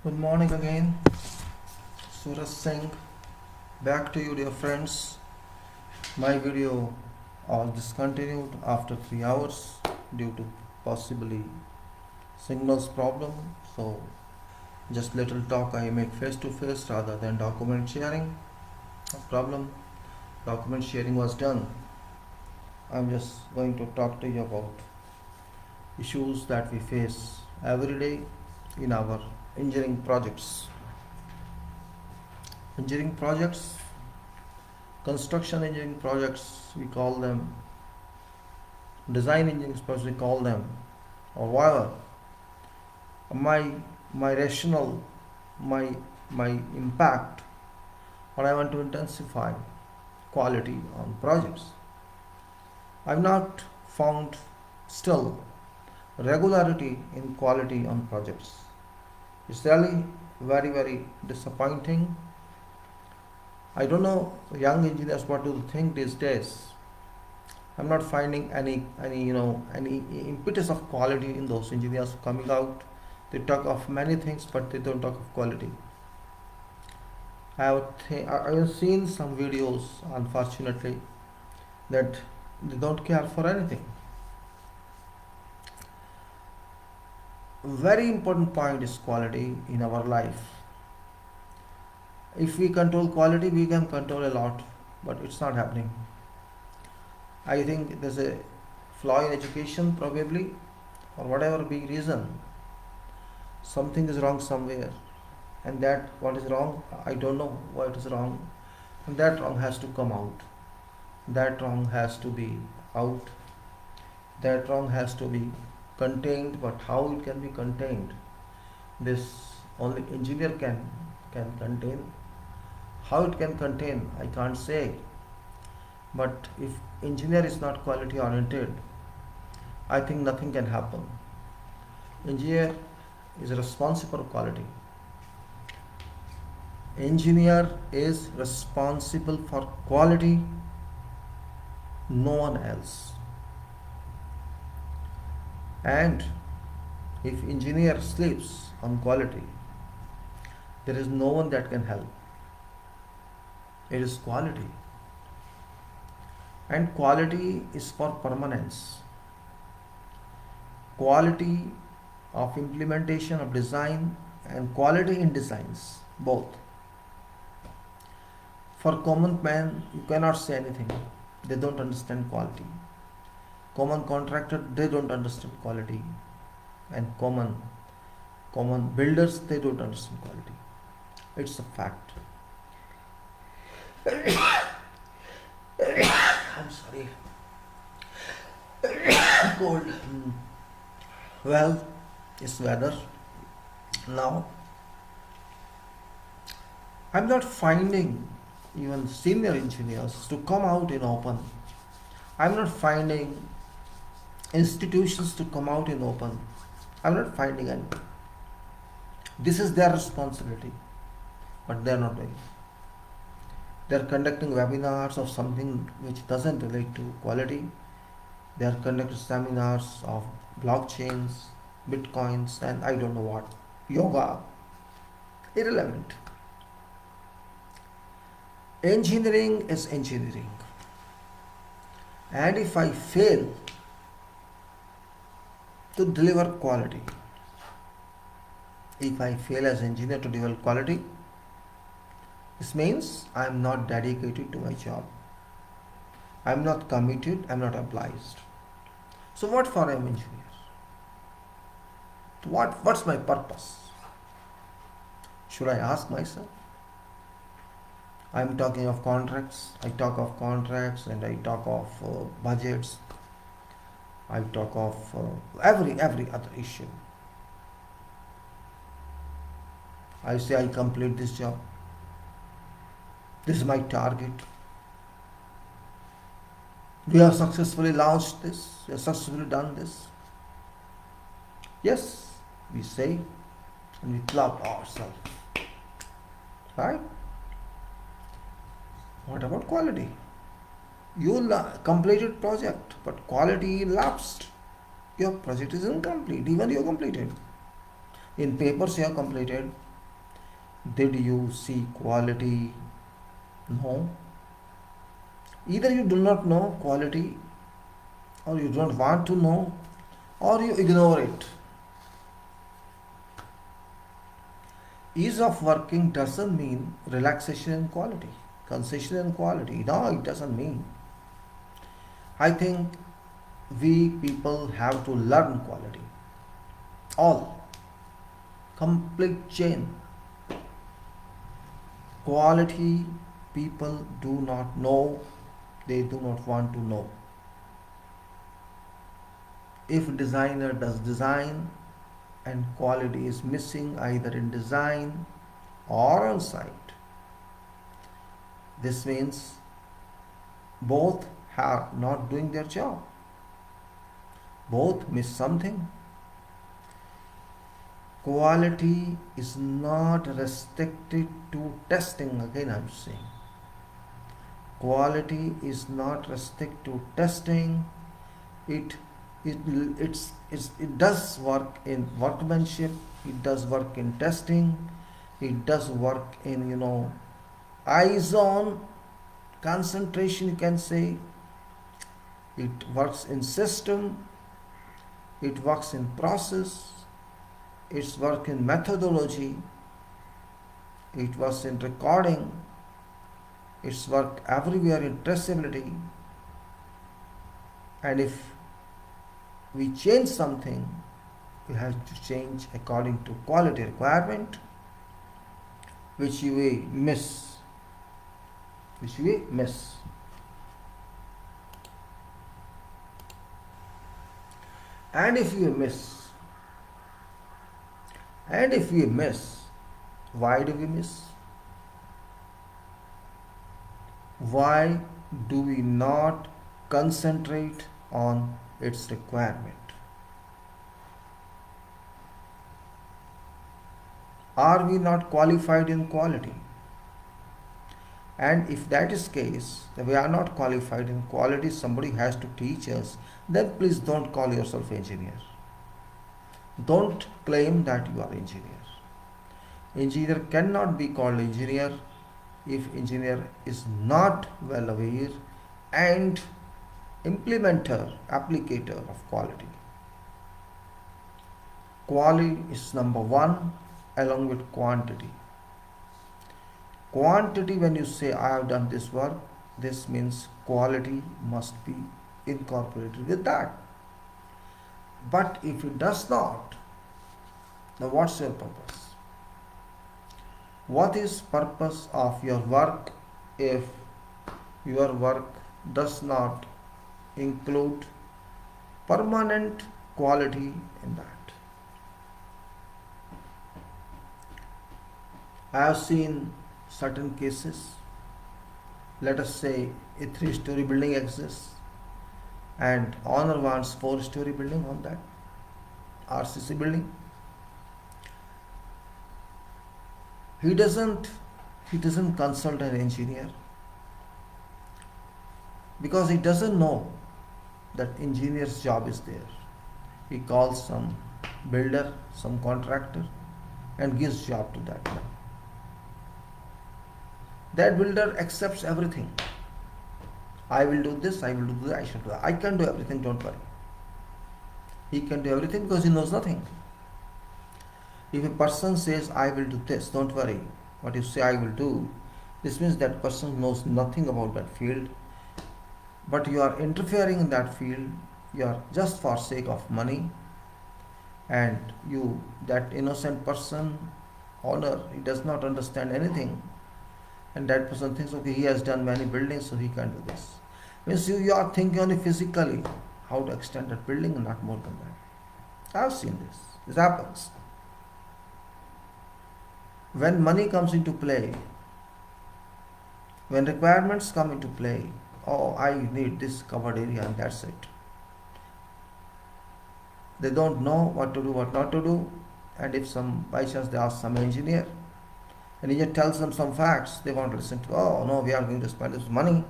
Good morning again, Suraj Singh. Back to you, dear friends. My video was discontinued after 3 hours due to possibly signals problem. So, just little talk I make face to face rather than document sharing. No problem. Document sharing was done. I'm just going to talk to you about issues that we face every day in our engineering projects. Engineering projects, construction engineering projects, we call them, design engineering projects, we call them, or whatever. My rational, my impact, what I want to intensify quality on projects. I've not found still regularity in quality on projects. It's really very disappointing. I don't know young engineers what do they think these days. I'm not finding any impetus of quality in those engineers coming out. They talk of many things, but they don't talk of quality. I have seen some videos, unfortunately, that they don't care for anything. Very important point is quality in our life. If we control quality, we can control a lot, but it's not happening. I think there's a flaw in education, probably, or whatever be reason. Something is wrong somewhere, and that what is wrong, I don't know what is wrong, and that wrong has to come out. That wrong has to be out. That wrong has to be contained, but how it can be contained? This only engineer can contain. How it can contain, I can't say. But if engineer is not quality oriented, I think nothing can happen. Engineer is responsible for quality. Engineer is responsible for quality, no one else. And if engineer sleeps on quality, there is no one that can help. It is quality. And quality is for permanence. Quality of implementation of design and quality in designs, both. For common man, you cannot say anything. They don't understand quality. Common contractor, they don't understand quality. And common builders, they don't understand quality. It's a fact. I'm sorry. Cold. Well, it's weather now. I'm not finding even senior engineers to come out in open. I'm not finding institutions to come out in open. I'm not finding any. This is their responsibility, but they're not doing. They're conducting webinars of something which doesn't relate to quality. They're conducting seminars of blockchains, bitcoins, and I don't know what, yoga. Irrelevant. Engineering is engineering. And if I fail to deliver quality, if I fail as engineer to deliver quality, this means I am not dedicated to my job. I am not committed, I am not obliged. So what for I am engineer? What's my purpose? Should I ask myself? I am talking of contracts. I talk of contracts and I talk of budgets. I talk of every other issue. I say I complete this job. This is my target. We have successfully launched this. We have successfully done this. Yes, we say and we clap ourselves. Right? What about quality? You completed project, but quality lapsed. Your project is incomplete, even you completed. In papers you have completed, Did you see quality? No. Either you do not know quality, or you don't want to know, or you ignore it. Ease of working doesn't mean relaxation and quality, concession and quality. No, it doesn't mean. I think we people have to learn quality. All. Complete chain. Quality people do not know, they do not want to know. If designer does design and quality is missing either in design or on site, this means both are not doing their job. Both miss something. Quality is not restricted to testing. Again, I'm saying quality is not restricted to testing. It does work in workmanship. It does work in testing. It does work in eyes on concentration. You can say it works in system. It works in process. It's work in methodology. It works in recording. It's work everywhere in traceability. And if we change something, we have to change according to quality requirement, which we miss. And if we miss, why do we miss? Why do we not concentrate on its requirement? Are we not qualified in quality? And if that is case, that we are not qualified in quality, somebody has to teach us, then please don't call yourself engineer. Don't claim that you are engineer. Engineer cannot be called engineer if engineer is not well aware and implementer, applicator of quality. Quality is number one along with quantity. Quantity, when you say I have done this work, this means quality must be incorporated with that. But if it does not, then what's your purpose? What is purpose of your work if your work does not include permanent quality in that? I have seen certain cases. Let us say a 3-story building exists and owner wants 4-story building on that RCC building. He doesn't consult an engineer because he doesn't know that engineer's job is there. He calls some builder, some contractor, and gives job to that man. That builder accepts everything. I will do this, I will do that, I should do that. I can do everything, don't worry. He can do everything because he knows nothing. If a person says, I will do this, don't worry. What you say I will do, this means that person knows nothing about that field. But you are interfering in that field, you are just for sake of money. And that innocent person, owner, he does not understand anything. And that person thinks, okay, he has done many buildings, so he can do this. Means you are thinking only physically how to extend that building and not more than that. I have seen this. This happens. When money comes into play, when requirements come into play, oh, I need this covered area and that's it. They don't know what to do, what not to do. And if by chance they ask some engineer, and he just tells them some facts, they won't listen to, oh no, we are going to spend this money,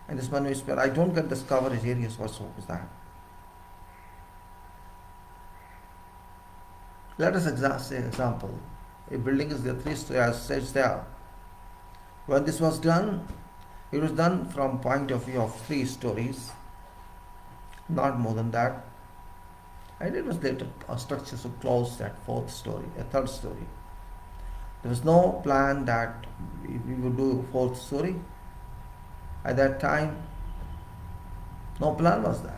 and this money is spent, I don't get this coverage areas, what's up with that? Let us say example, A building is there, 3 stories, as says there. When this was done, it was done from point of view of 3 stories, not more than that. And it was later structured so close that 4th story, a 3rd story. There was no plan that we would do 4th story. At that time, no plan was that.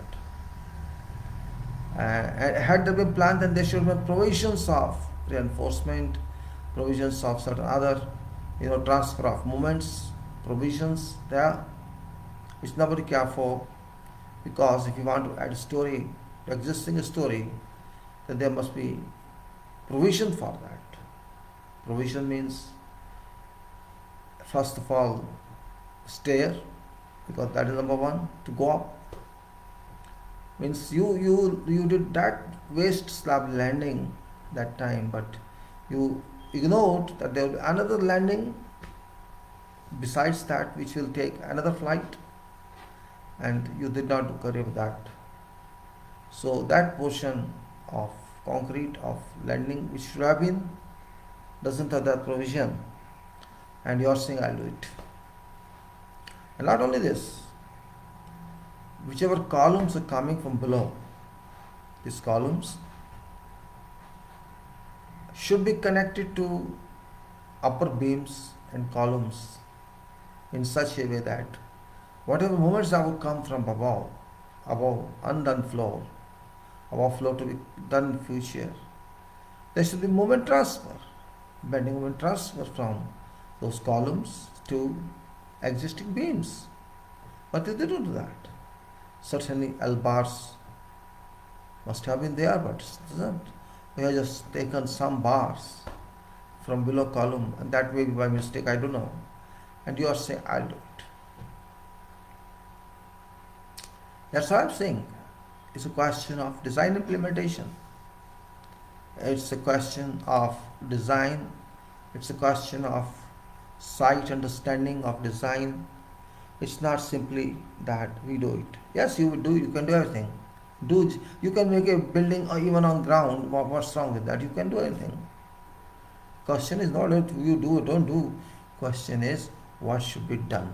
Had there been plan, then there should have been provisions of reinforcement, provisions of certain other, transfer of movements, provisions there, which nobody care for, because if you want to add a story to existing story, then there must be provision for that. Provision means, first of all, stair, because that is number one, to go up. Means you did that waste slab landing that time, but you ignored that there will be another landing besides that which will take another flight, and you did not carry with that. So that portion of concrete of landing which should have been doesn't have that provision, and you are saying I'll do it. And not only this, whichever columns are coming from below, these columns should be connected to upper beams and columns in such a way that whatever movements that would come from above undone floor, above floor to be done in future, there should be movement transfer, bending moment transfer from those columns to existing beams. But they didn't do that. Certainly L bars must have been there, but it doesn't. We have just taken some bars from below column, and that may be by mistake, I don't know. And you are saying, I'll do it. That's what I'm saying. It's a question of design implementation. It's a question of design. It's a question of sight understanding of design. It's not simply that we do it. Yes, you can do everything. You can make a building or even on ground. What's wrong with that? You can do anything. Question is not what you do or don't do. Question is what should be done.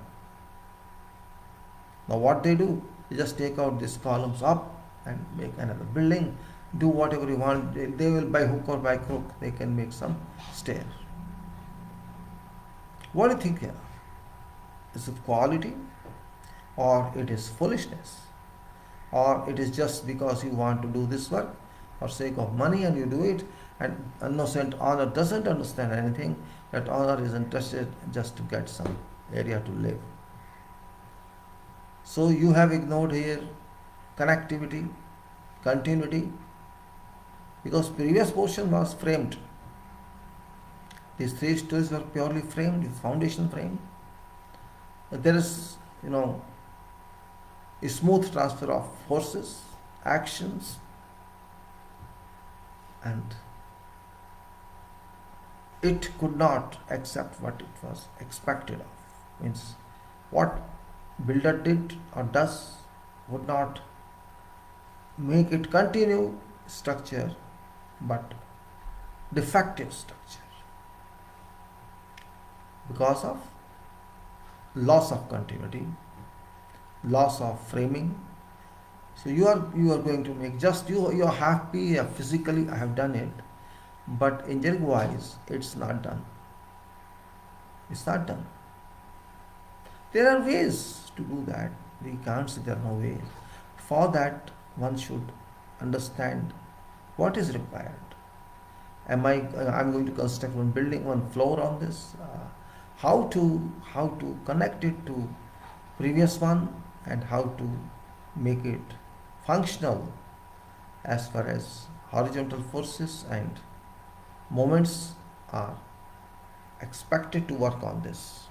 Now what they do, they just take out these columns up and make another building. Do whatever you want. They will by hook or by crook, they can make some stair. What do you think here? Is it quality, or it is foolishness, or it is just because you want to do this work for sake of money and you do it, and innocent owner doesn't understand anything, that owner is interested just to get some area to live. So you have ignored here connectivity, continuity, because previous portion was framed. These 3 stories were purely framed, with foundation frame. But there is, a smooth transfer of forces, actions, and it could not accept what it was expected of. Means what builder did or does would not make it continue structure, but defective structure, because of loss of continuity, loss of framing. So you are going to make just you are happy physically I have done it, but engineering wise it's not done. It's not done. There are ways to do that. We can't say there are no ways. For that one should understand what is required. I'm going to construct one building, one floor on this. How to connect it to previous one, and how to make it functional as far as horizontal forces and moments are expected to work on this.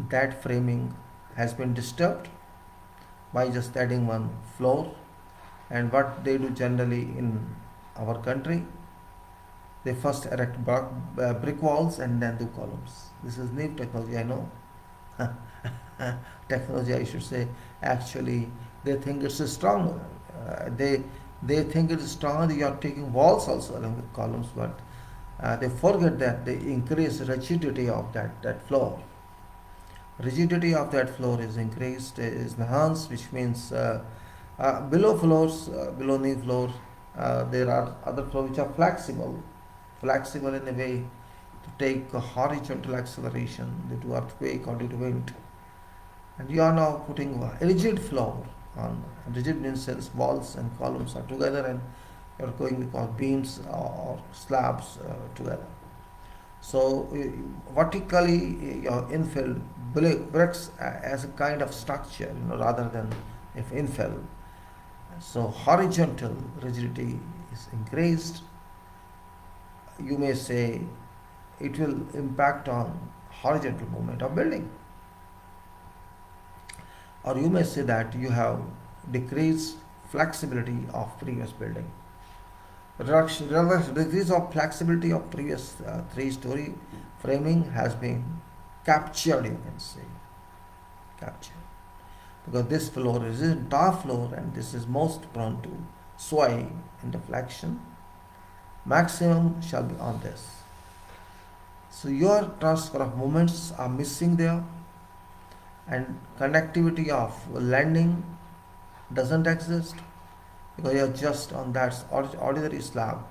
That framing has been disturbed by just adding one floor, and what they do generally in our country, they first erect brick walls and then do columns. This is new technology, I know. Technology, I should say. Actually, they think it's a strong. They They think it is strong, you are taking walls also along with columns, but they forget that they increase rigidity of that floor. Rigidity of that floor is increased, is enhanced, which means below floors, below knee floor, there are other floors which are flexible in a way to take a horizontal acceleration due to earthquake or due to wind. And you are now putting a rigid floor on. Rigid means walls and columns are together, and you are going to call beams or slabs together. So vertically your infill bricks as a kind of structure, rather than if infill. So horizontal rigidity is increased. You may say it will impact on horizontal movement of building, or you may say that you have decreased flexibility of previous building. Decrease of flexibility of previous three-story framing has been captured, you can say, captured, because this floor is a top floor and this is most prone to sway and deflection. Maximum shall be on this. So your transfer of moments are missing there, and connectivity of landing doesn't exist, because you are just on that ordinary slab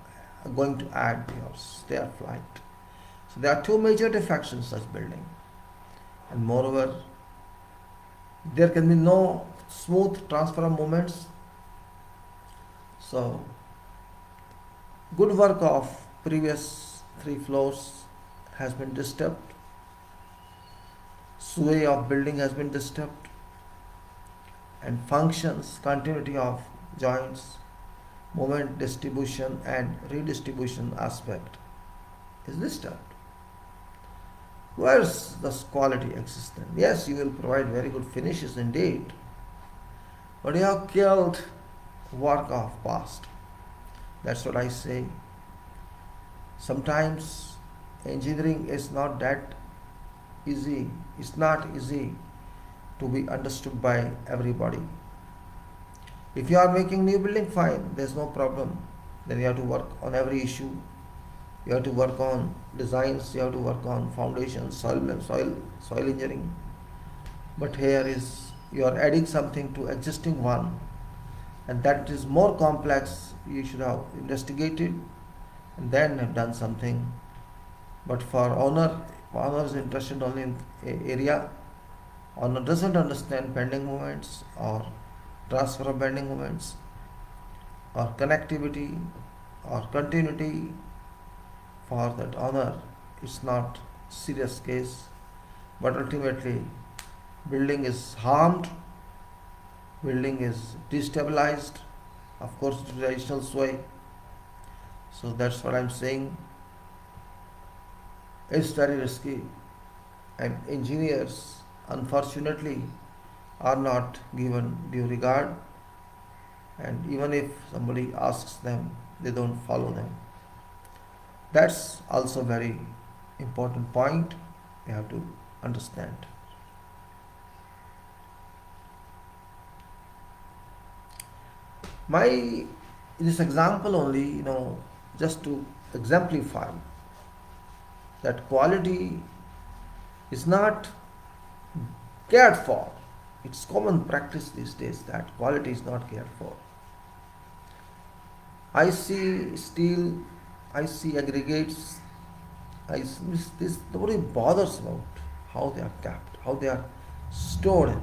going to add your stair flight. So there are two major defects in such building, and moreover there can be no smooth transfer of moments. So good work of previous three floors has been disturbed, sway of building has been disturbed, and functions, continuity of joints, moment distribution and redistribution aspect is disturbed. Where's this quality existent? Yes, you will provide very good finishes indeed, but you have killed work of past. That's what I say. Sometimes engineering is not that easy. It's not easy to be understood by everybody. If you are making new building, fine, there's no problem. Then you have to work on every issue. You have to work on designs, you have to work on foundations, soil engineering. But here is you are adding something to existing one, and that is more complex. You should have investigated and then have done something. But for owner is interested only in area. Owner doesn't understand bending moments or transfer of bending moments or connectivity or continuity. For that owner, it's not serious case, but ultimately building is harmed, building is destabilized, of course to the additional sway. So that's what I'm saying. It's very risky, and engineers unfortunately are not given due regard, and even if somebody asks them, they don't follow them. That's also very important point you have to understand. This example only, just to exemplify that quality is not cared for. It's common practice these days that quality is not cared for. I see steel, I see aggregates, this nobody bothers about how they are kept, how they are stored.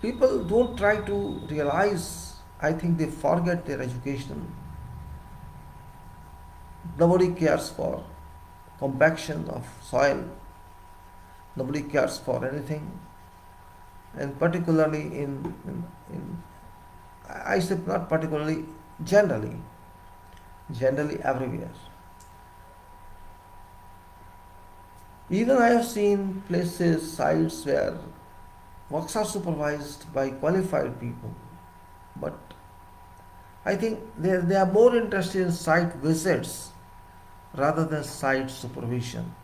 People don't try to realize, I think they forget their education. Nobody cares for compaction of soil. Nobody cares for anything. And particularly I say not particularly, generally everywhere. Even I have seen places, sites where works are supervised by qualified people, but I think they are more interested in site visits rather than site supervision.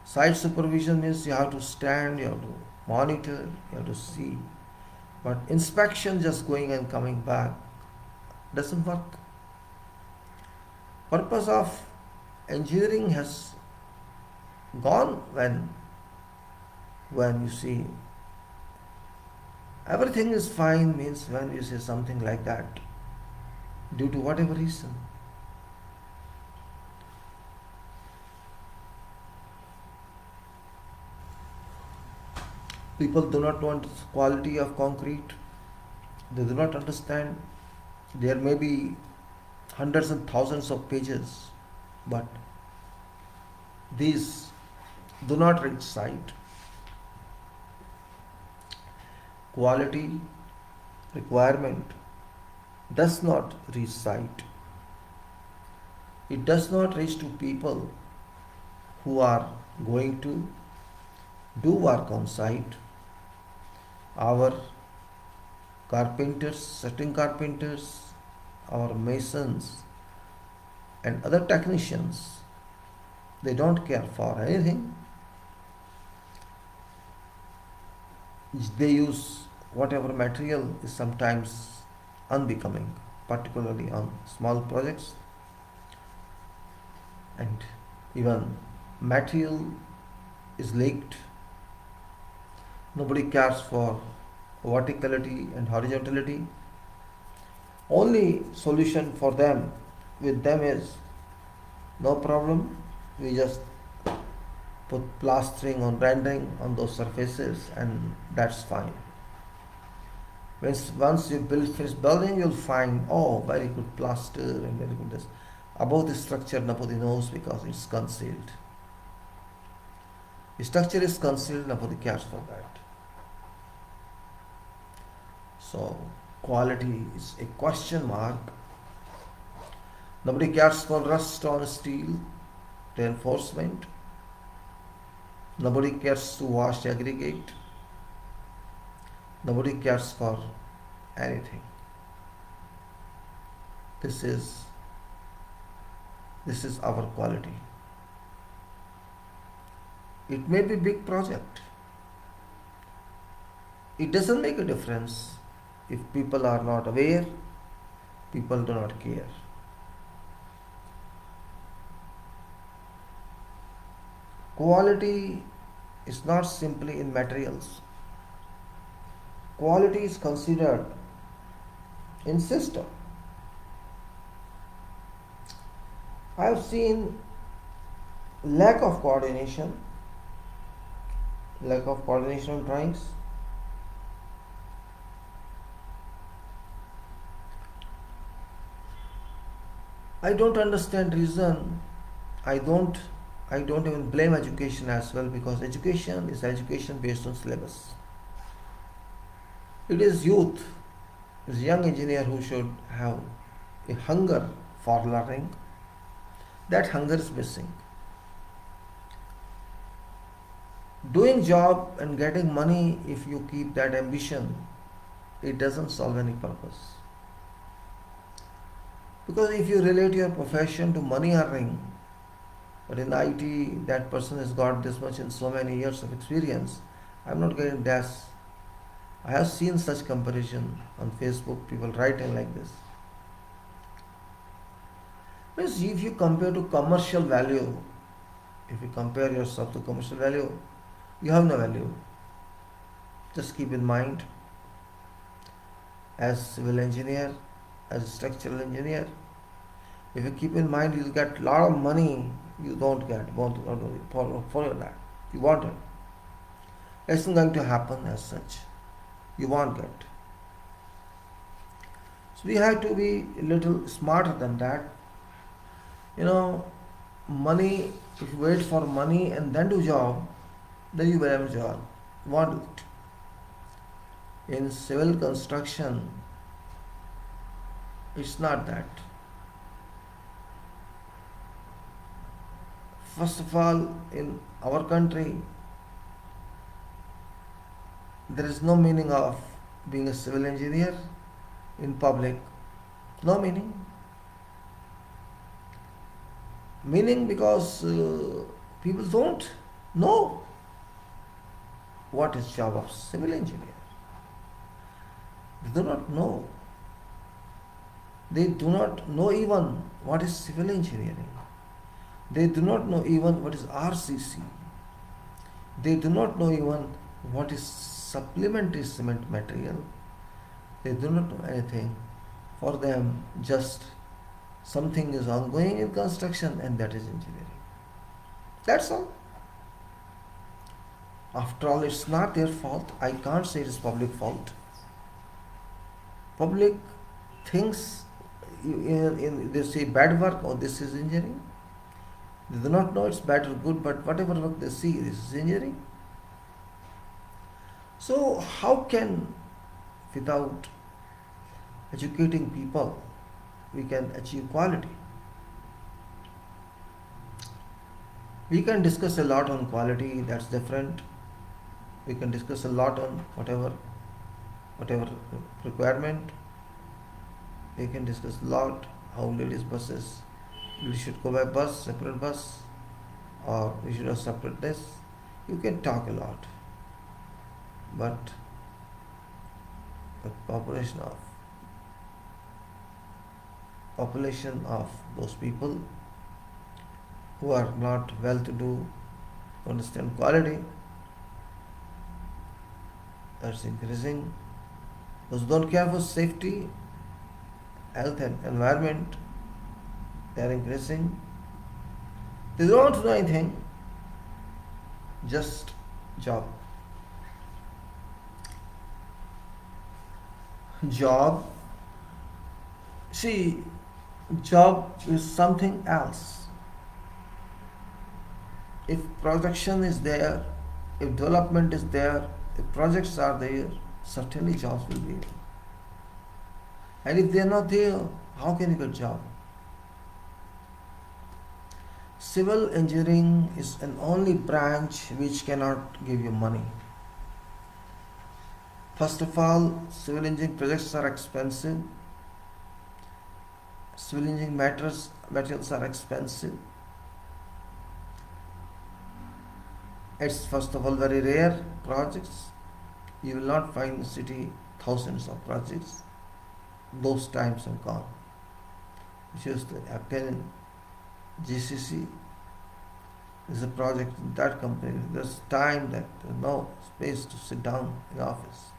Site supervision means you have to stand, you have to monitor, you have to see But inspection just going and coming back doesn't work. Purpose of engineering has gone when you see everything is fine means when you say something like that due to whatever reason. People do not want quality of concrete. They do not understand. There may be hundreds and thousands of pages, but these do not reach site. Quality requirement does not reach site. It does not reach to people who are going to do work on site. Our carpenters, setting carpenters, our masons and other technicians, they don't care for anything. They use whatever material is sometimes unbecoming, particularly on small projects, and even material is leaked. Nobody cares for verticality and horizontality. Only solution for them with them is no problem, we just put plastering on rendering on those surfaces and that's fine. Once you finish building, you'll find, oh, very good plaster and very good this. Above the structure nobody knows because it's concealed. The structure is concealed, nobody cares for that. So quality is a question mark. Nobody cares for rust on steel, reinforcement. Nobody cares to wash aggregate. Nobody cares for anything. This is our quality. It may be big project. It doesn't make a difference if people are not aware, people do not care. Quality is not simply in materials. Quality is considered in system. I have seen lack of coordination of drawings. I don't understand reason. I don't even blame education as well, because education is education based on syllabus. It is youth, it is young engineer who should have a hunger for learning. That hunger is missing. Doing job and getting money, if you keep that ambition, it doesn't solve any purpose. Because if you relate your profession to money earning, but in IT that person has got this much in so many years of experience, I'm not getting this. I have seen such comparison on Facebook, people writing like this. Means if you compare to commercial value, if you compare yourself to commercial value, you have no value. Just keep in mind, as civil engineer, as a structural engineer, if you keep in mind you'll get a lot of money, you don't get, follow that. You want it. It's not going to happen as such. You won't get. So we have to be a little smarter than that. Money, if you wait for money and then do job, then you will have a job. You won't do it. In civil construction, it's not that. First of all, in our country, there is no meaning of being a civil engineer in public. No meaning. Meaning because people don't know what is job of civil engineer. They do not know. They do not know even what is civil engineering. They do not know even what is RCC. They do not know even what is supplementary cement material. They do not know anything. For them, just something is ongoing in construction and that is engineering. That's all. After all, it's not their fault. I can't say it is public fault. Public thinks they say bad work or this is engineering. They do not know it's bad or good, but whatever work they see, this is engineering. So how can, without educating people, we can achieve quality? We can discuss a lot on quality, that's different. We can discuss a lot on whatever requirement. We can discuss a lot how ladies buses, we should go by bus, separate bus, or we should have separate this. You can talk a lot, but the population of those people who are not well to do, understand quality, that's increasing. Those who don't care for safety, health and environment, they are increasing. They don't do anything, just job. Job, see, job is something else. If production is there, if development is there, if projects are there, certainly jobs will be there. And if they are not there, how can you get job? Civil engineering is an only branch which cannot give you money. First of all, civil engineering projects are expensive. Civil engineering materials are expensive. It's first of all very rare projects. You will not find in the city thousands of projects. Those times have gone. Which used to happen in GCC. There's a project in that company. There's time that there's no space to sit down in the office.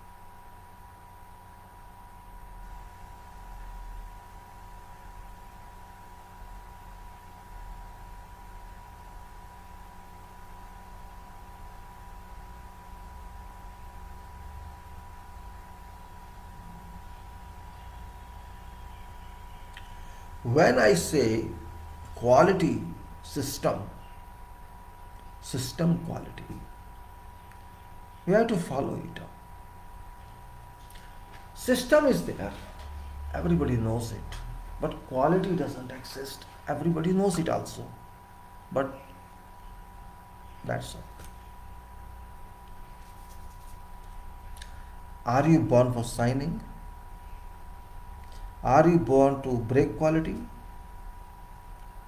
When I say quality system quality, we have to follow it up. System is there, everybody knows it, but quality doesn't exist. Everybody knows it also, but that's all. Are you born for signing? Are you born to break quality?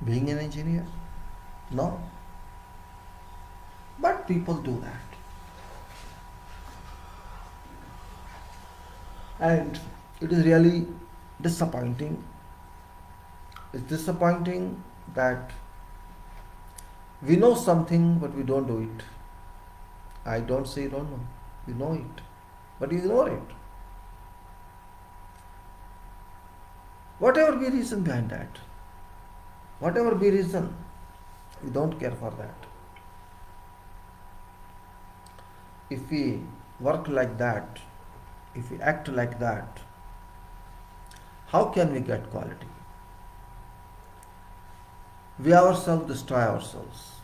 Being an engineer? No. But people do that. And it is really disappointing. It's disappointing that we know something but we don't do it. I don't say you don't know. You know it. But you ignore it. Whatever be reason behind that, whatever be reason, we don't care for that. If we work like that, if we act like that, how can we get quality? We ourselves destroy ourselves.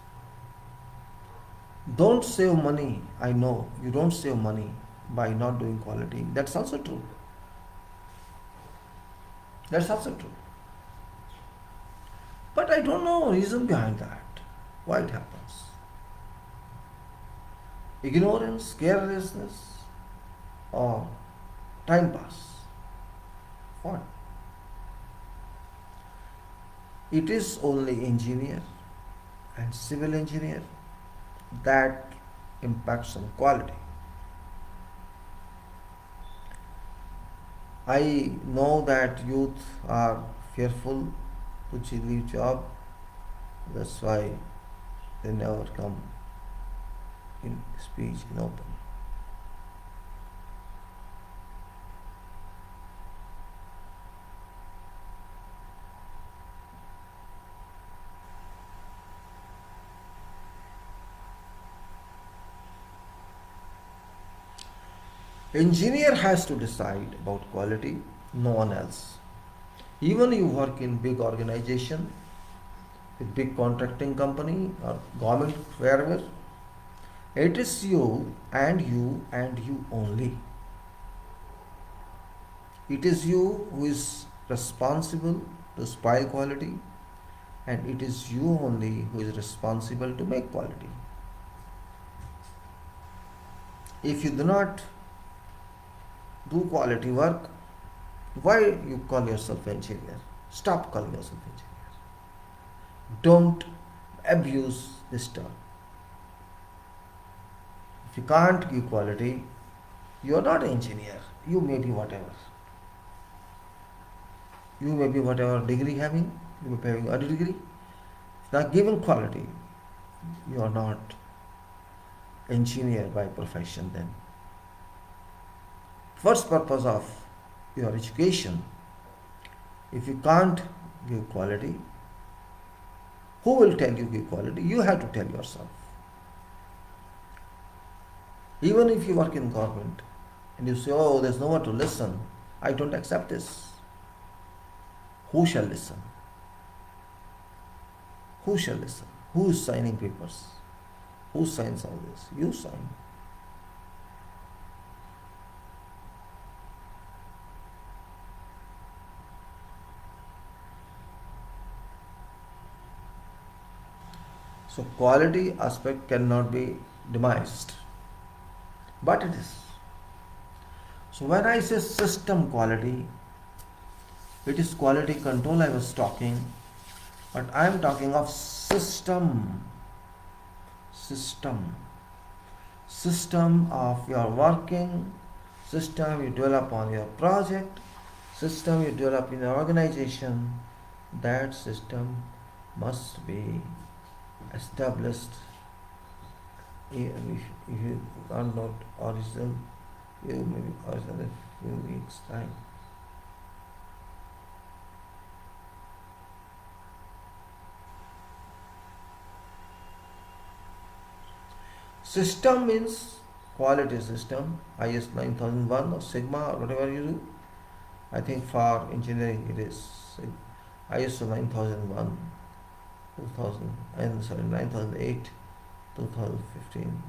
Don't save money. I know you don't save money by not doing quality. That's also true. That's also true. But I don't know reason behind that. Why it happens? Ignorance, carelessness, or time pass? What? It is only engineer and civil engineer that impacts on quality. I know that youth are fearful to leave job. That's why they never come in speech in open. Engineer has to decide about quality, no one else. Even you work in big organization, with big contracting company or government, wherever, it is you and you only. It is you who is responsible to spoil quality, and it is you only who is responsible to make quality. If you do not do quality work, why you call yourself engineer? Stop calling yourself engineer. Don't abuse this term. If you can't give quality, you are not an engineer. You may be whatever. You may be whatever degree having, you may be having a degree. If not giving quality, you are not engineer by profession then. First purpose of your education, if you can't give quality, who will tell you give quality? You have to tell yourself. Even if you work in government and you say, oh, there's no one to listen, I don't accept this. Who shall listen? Who shall listen? Who is signing papers? Who signs all this? You sign. So quality aspect cannot be demised, but it is. So when I say system quality, it is quality control I was talking, but I am talking of system of your working, system you develop on your project, system you develop in your organization. That system must be established. If you are not original, you may be original in a few weeks time. System means quality system, IS 9001 or Sigma or whatever you do. I think for engineering it is ISO 9001, 2000, and sorry, 9008, 2015.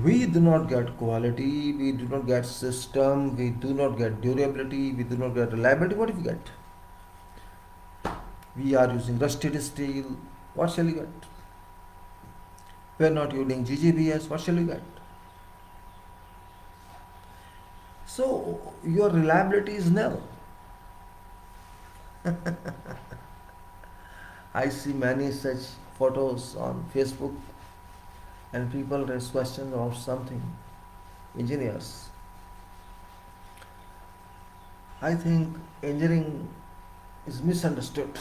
We do not get quality, we do not get system, we do not get durability, we do not get reliability. What do we get? We are using rusted steel. What shall we get? We are not using GGBS. What shall we get? So your reliability is nil. I see many such photos on Facebook, and people raise questions about something. Engineers. I think engineering is misunderstood.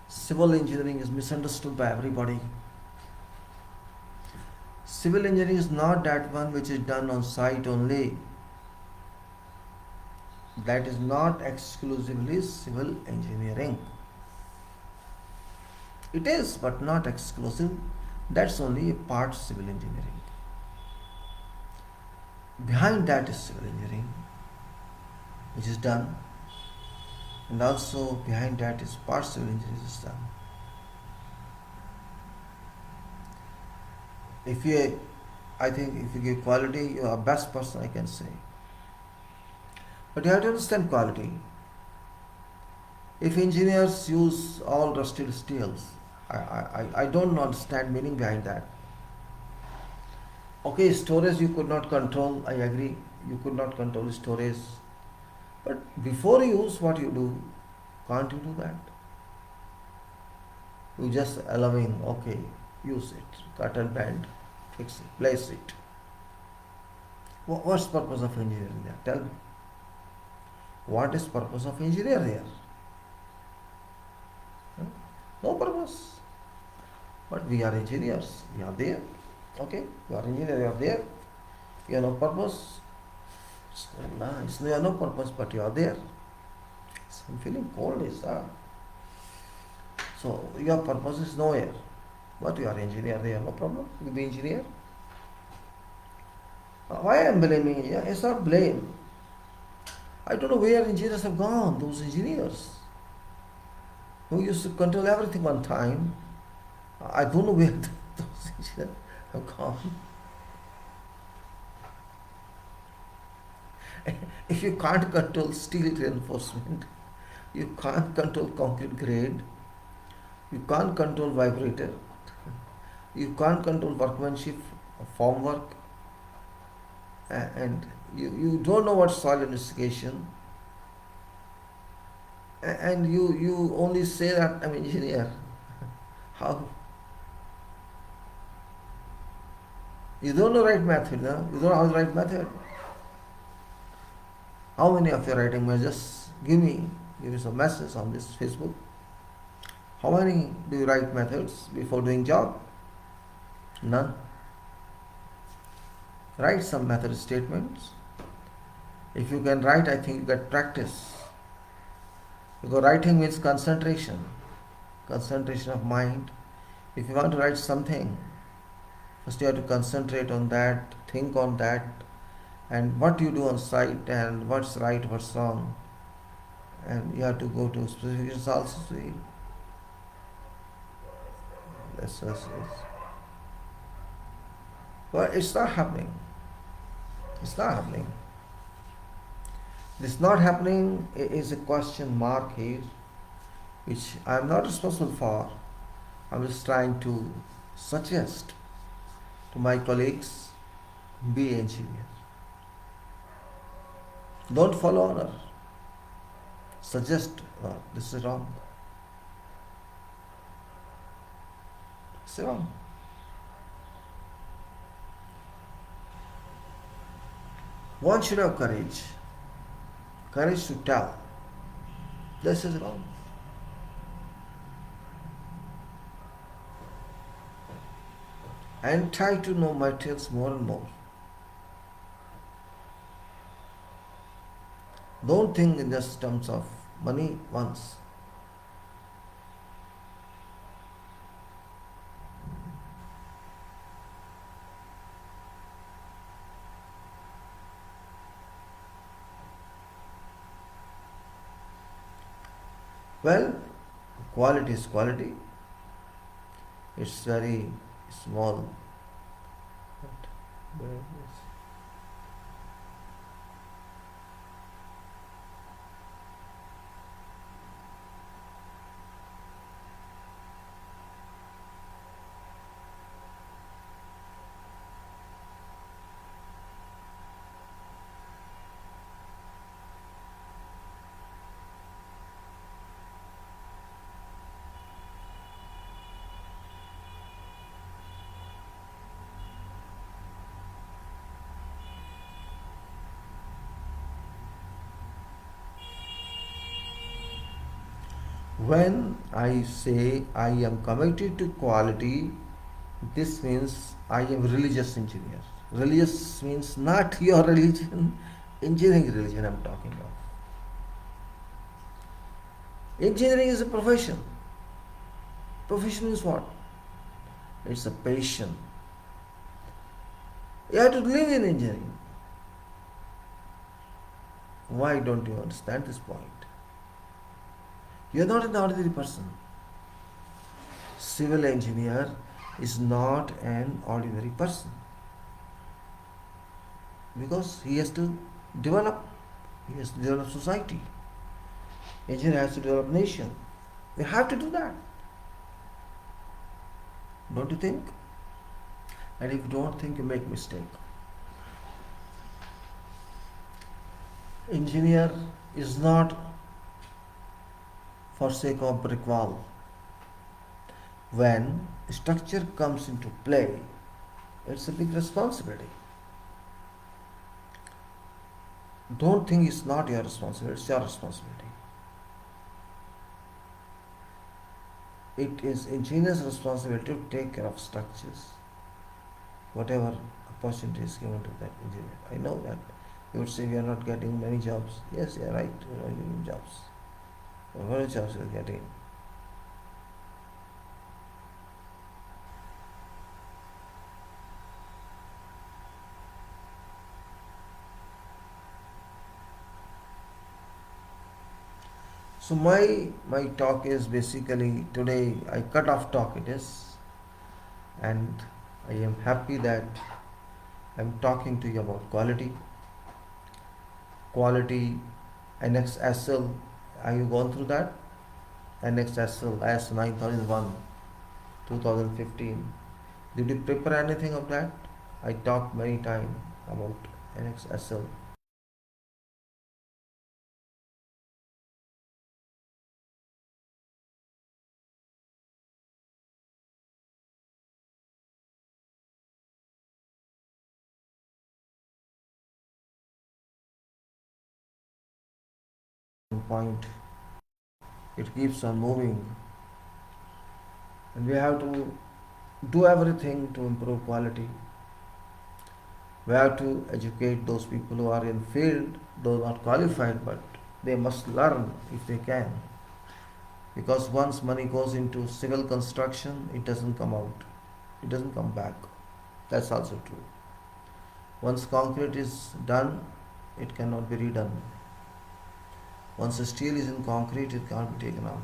Civil engineering is misunderstood by everybody. Civil engineering is not that one which is done on site only. That is not exclusively civil engineering. It is, but not exclusive. That's only a part civil engineering. Behind that is civil engineering, which is done, and also behind that is part civil engineering is done. If you, I think if you give quality, you are best person, I can say. But you have to understand quality. If engineers use all rusted steels, I don't understand meaning behind that. Okay, storage you could not control, I agree, you could not control storage. But before use, what you do? Can't you do that? You just allowing, okay, use it, cut and bend, fix it, place it. What's the purpose of engineering there? Tell me. What is purpose of engineer here? No purpose. But we are engineers. We are there. Okay? You are engineer, you are there. You have no purpose. It's nice. You have no purpose, but you are there. So I'm feeling cold, is that? So your purpose is nowhere. But you are engineer there, no problem. You be engineer. Why I am blaming you? It's not blame. I don't know where engineers have gone, those engineers who used to control everything one time. I don't know where those engineers have gone. If you can't control steel reinforcement, you can't control concrete grade, you can't control vibrator, you can't control workmanship, formwork, and you don't know what soil investigation, and you only say that I'm engineer. How? You don't know right method, no? You don't know the right method. How many of you are writing messages? Just give me some messages on this Facebook. How many do you write methods before doing job? None. Write some method statements. If you can write, I think you get practice. Because writing means concentration of mind. If you want to write something, first you have to concentrate on that, think on that, and what you do on site, and what's right, what's wrong. And you have to go to specifications also. See. Yes. But it's not happening. It's not happening. This not happening is a question mark here, which I am not responsible for. I'm just trying to suggest to my colleagues, be engineer. Don't follow honor. Suggest, this is wrong. It's wrong. One should have courage. Courage to tell, this is wrong. And try to know materials more and more. Don't think in just terms of money once. Well, quality is quality. It's very small. When I say I am committed to quality, this means I am religious engineer. Religious means not your religion, engineering religion I am talking of. Engineering is a profession. Profession is what? It's a passion. You have to live in engineering. Why don't you understand this point? You are not an ordinary person. Civil engineer is not an ordinary person because he has to develop. He has to develop society. Engineer has to develop nation. We have to do that. Don't you think? And if you don't think, you make mistake. Engineer is not for sake of brick wall. When structure comes into play, it's a big responsibility. Don't think it's not your responsibility, it's your responsibility. It is engineer's responsibility to take care of structures, whatever opportunity is given to that engineer. I know that you would say we are not getting many jobs. Yes, you are right, we are not getting jobs. What jobs you are getting? So my talk is basically today I cut off talk it is, and I am happy that I'm talking to you about quality. Quality, NXSL. Have you gone through that? NXSL S 9001 2015. Did you prepare anything of that? I talked many times about NXSL. Point. It keeps on moving, and we have to do everything to improve quality. We have to educate those people who are in field, though not qualified, but they must learn if they can. Because once money goes into civil construction, it doesn't come out, it doesn't come back. That's also true. Once concrete is done, it cannot be redone. Once steel is in concrete, it can't be taken out.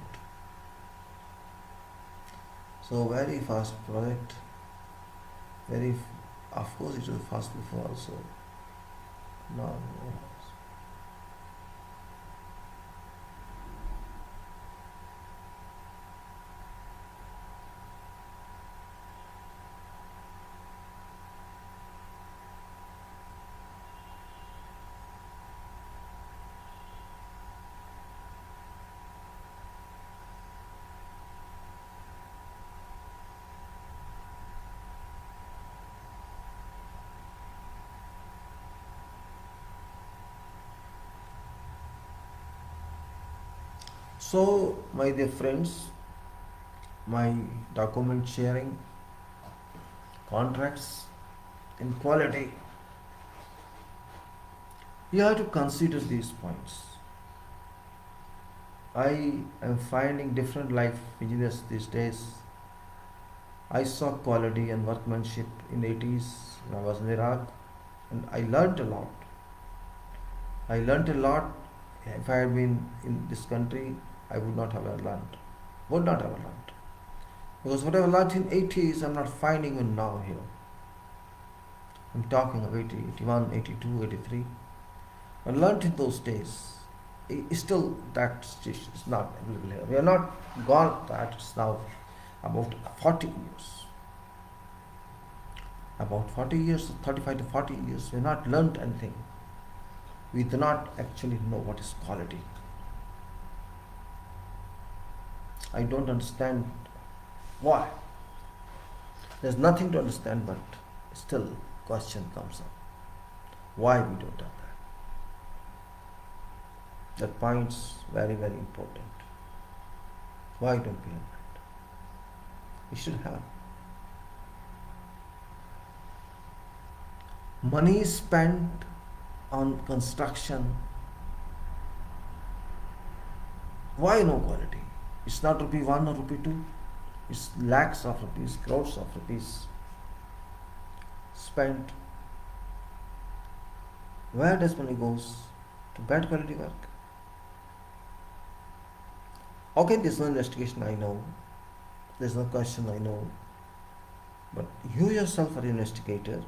So very fast project. Of course it was fast before also. No. So, my dear friends, my document sharing, contracts, and quality, you have to consider these points. I am finding different life engineers these days. I saw quality and workmanship in 80s when I was in Iraq, and I learned a lot. I learned a lot. If I had been in this country, I would not have learned. Would not have learned. Because what I learned in 80s, I'm not finding even now here. I'm talking of 80, 81, 82, 83. I learned in those days. Still, that is not available here. We are not gone that. It's now about 40 years. About 40 years, 35 to 40 years, we have not learned anything. We do not actually know what is quality. I don't understand why. There's nothing to understand, but still question comes up. Why we don't have that? That point's very, very important. Why don't we have that? We should have. Money spent on construction. Why no quality? It's not rupee 1 or rupee 2. It's lakhs of rupees, crores of rupees spent. Where does money goes? To bad quality work. Okay, there's no investigation, I know. There's no question, I know. But you yourself are an investigator.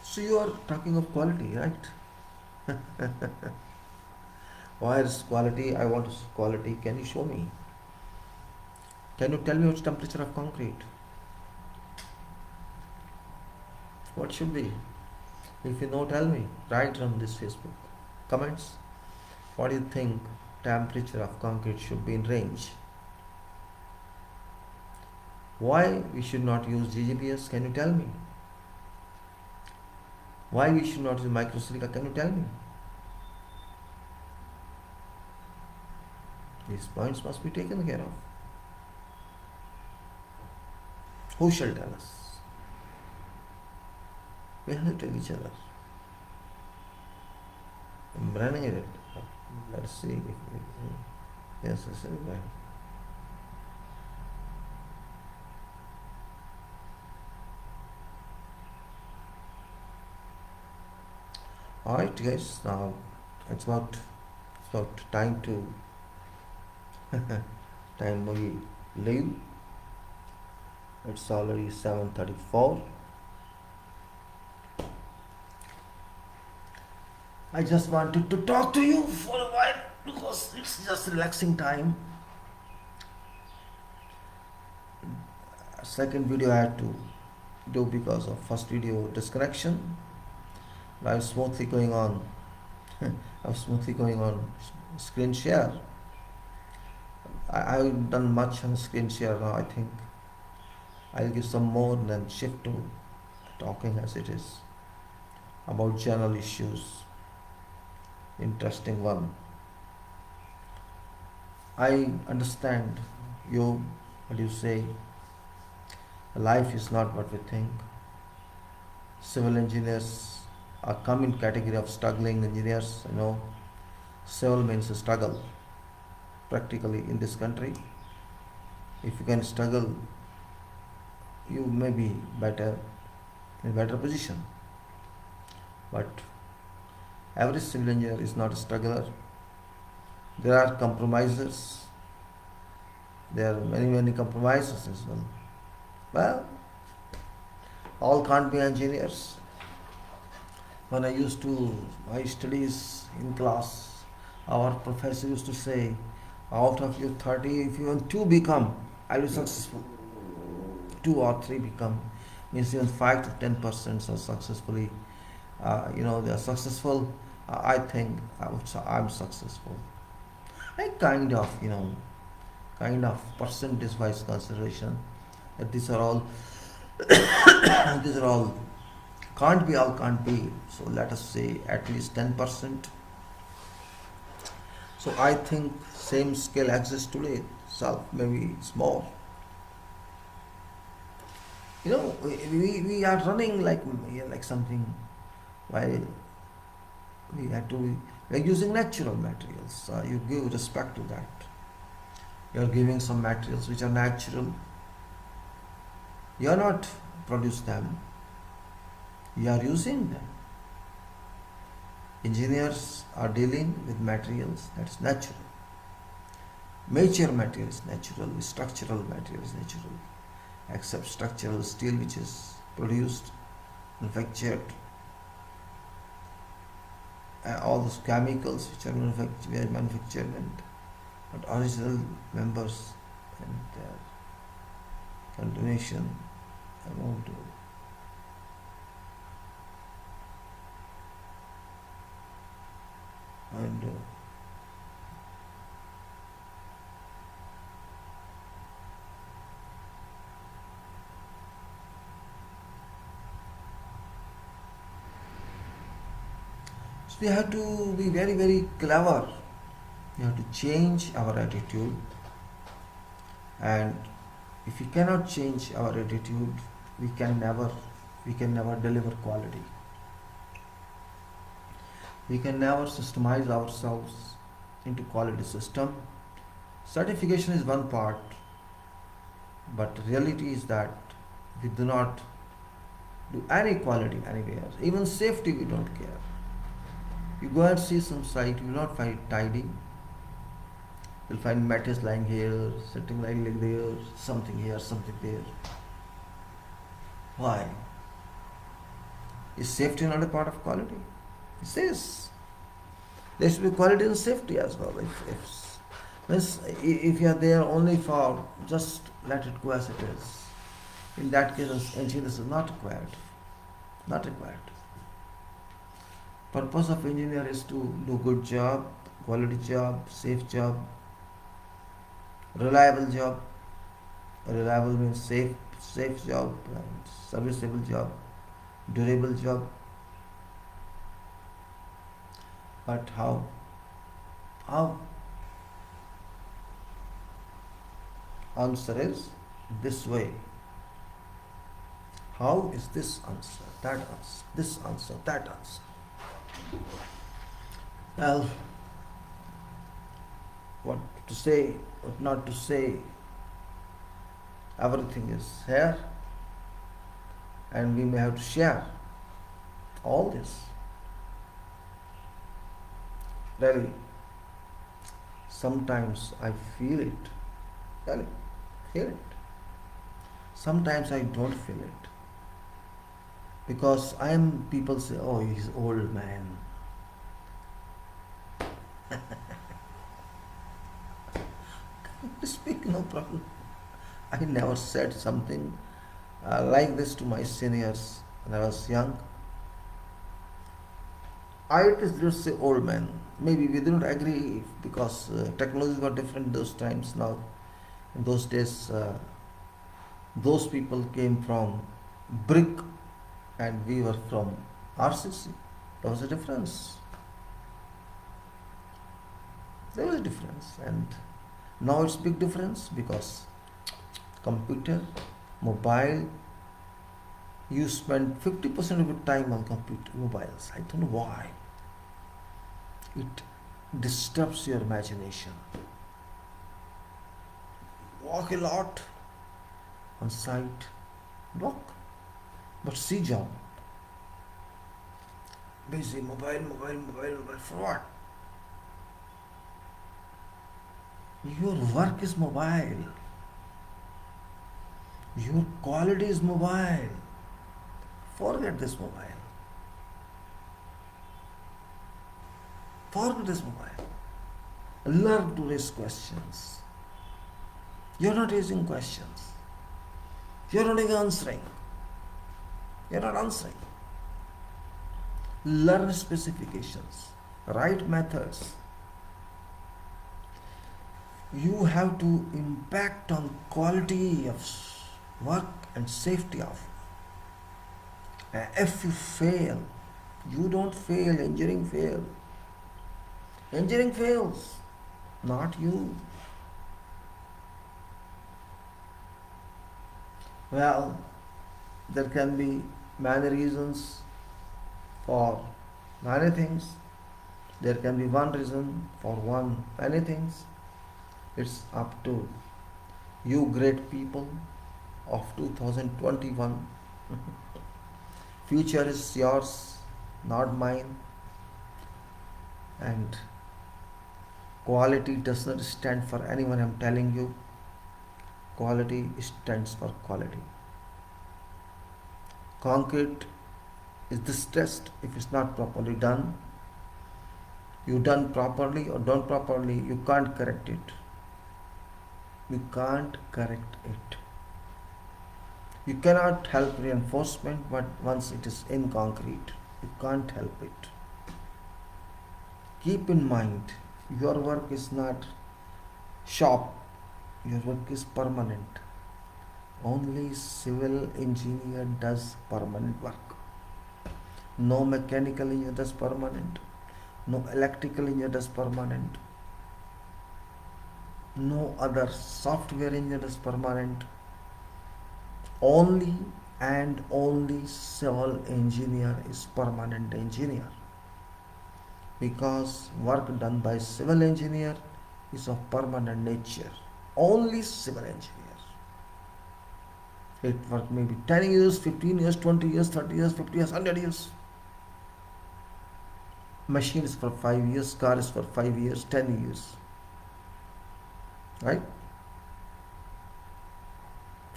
So you are talking of quality, right? Where is quality? I want quality. Can you show me? Can you tell me what's temperature of concrete? What should be? If you know, tell me. Write on this Facebook. Comments. What do you think temperature of concrete should be in range? Why we should not use GGBS? Can you tell me? Why we should not use microsilica? Can you tell me? These points must be taken care of. Who shall tell us? We have to tell each other. I'm running it. Let's see. Yes, right. Alright guys, now it's about time to time we leave. It's already 7:34. I just wanted to talk to you for a while because it's just relaxing time. Second video I had to do because of first video disconnection. I was smoothly going on. Screen share. I've done much on screen share now. I think I'll give some more and then shift to talking as it is about general issues. Interesting one. I understand you, what you say. Life is not what we think. Civil engineers are come in category of struggling engineers. Civil means a struggle practically in this country. If you can struggle, you may be in better position. But every civil engineer is not a struggler. There are compromisers. There are many compromises as well. Well, all can't be engineers. When I used to my studies in class, our professor used to say, Out of your 30, if even 2 become, are you successful? 2 or 3 become, means even 5 to 10% are successfully, they are successful. I think I would say I'm successful. Like kind of percentage wise consideration. That these are all, these are all can't be. So let us say at least 10%. So I think same scale exists today. So maybe it's more. We are running like something, while we had to we are using natural materials. You give respect to that. You are giving some materials which are natural. You are not produce them. You are using them. Engineers are dealing with materials that's natural. Mature material is natural. Structural material is natural. Except structural steel which is produced, manufactured, all those chemicals which are manufactured, but original members and their continuation amount to. And so we have to be very, very clever. We have to change our attitude, and if we cannot change our attitude, we can never deliver quality. We can never systemize ourselves into quality system. Certification is one part, but reality is that we do not do any quality anywhere. Even safety we don't care. You go and see some site, you will not find it tidy. You'll find mattress lying here, sitting lying like there, something here, something there. Why? Is safety not a part of quality? It says there should be quality and safety as well. If you are there only for just let it go as it is, in that case, engineers is not required. Not required. Purpose of engineer is to do good job, quality job, safe job, reliable job. Reliable means safe job, and serviceable job, durable job. But how? How? Answer is this way. How is this answer, that answer, this answer, that answer? Well, what to say, what not to say, everything is here, and we may have to share all this. Really, sometimes I feel it. Really, feel it. Sometimes I don't feel it. Because people say, oh, he's old man. Speak, no problem. I never said something like this to my seniors when I was young. I just say old man. Maybe we didn't agree because technologies were different those times. Now, in those days, those people came from brick and we were from RCC. There was a difference. There was a difference, and now it's big difference because computer, mobile, you spend 50% of your time on computer, mobiles. I don't know why. It disturbs your imagination. Walk a lot on site, walk, but see job. Busy, mobile, for what? Your work is mobile. Your quality is mobile. Forget this mobile. Forget this mobile. Learn to raise questions. You're not raising questions. You're not even answering. You're not answering. Learn specifications, write methods. You have to impact on quality of work and safety of. If you fail, you don't fail, engineering fail. Engineering fails, not you. Well, there can be many reasons for many things. There can be one reason for many things. It's up to you great people of 2021. Future is yours, not mine. And quality does not stand for anyone, I'm telling you. Quality stands for quality. Concrete is distressed if it's not properly done. You done properly or done properly, you can't correct it. You can't correct it. You cannot help reinforcement, but once it is in concrete, you can't help it. Keep in mind, your work is not shop, your work is permanent. Only civil engineer does permanent work. No mechanical engineer does permanent. No electrical engineer does permanent. No other software engineer does permanent. Only and only civil engineer is permanent engineer. Because work done by civil engineer is of permanent nature. Only civil engineer. It work maybe 10 years, 15 years, 20 years, 30 years, 50 years, 100 years. Machine is for 5 years, car is for 5 years, 10 years. Right?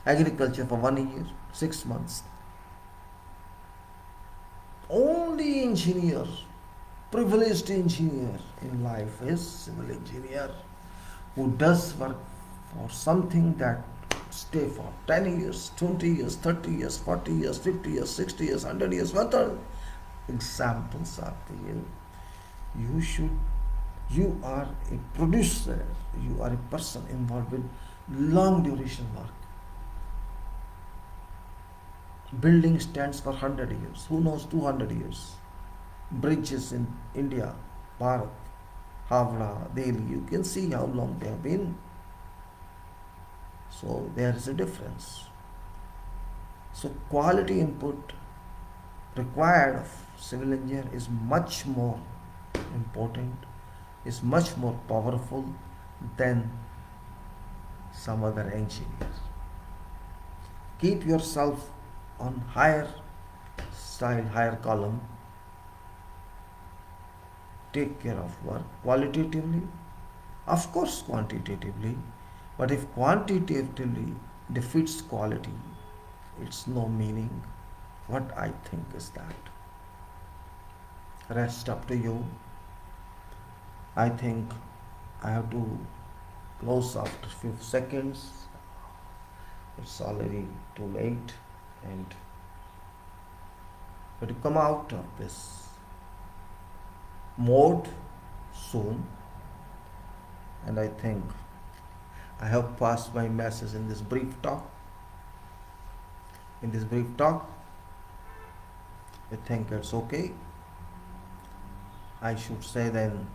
Agriculture for 1 year, 6 months. Only engineer, privileged engineer in life is civil engineer who does work for something that stay for 10 years, 20 years, 30 years, 40 years, 50 years, 60 years, 100 years, 100 examples are there. You are a producer, you are a person involved with long duration work. Building stands for 100 years, who knows 200 years. Bridges in India, Bharat, Havra, Delhi, you can see how long they have been. So there is a difference. So quality input required of civil engineer is much more important, is much more powerful than some other engineer. Keep yourself on higher style, higher column. Take care of work qualitatively, of course quantitatively, but if quantitatively defeats quality, it's no meaning. What I think is that. Rest up to you. I think I have to close after a few seconds. It's already too late, and we have to come out of this mode soon. And I think I have passed my message in this brief talk. I think it's okay. I should say then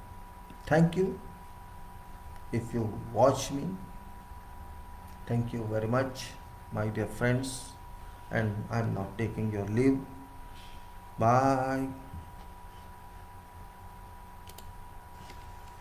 thank you if you watch me. Thank you very much, my dear friends, and I'm not taking your leave. Bye.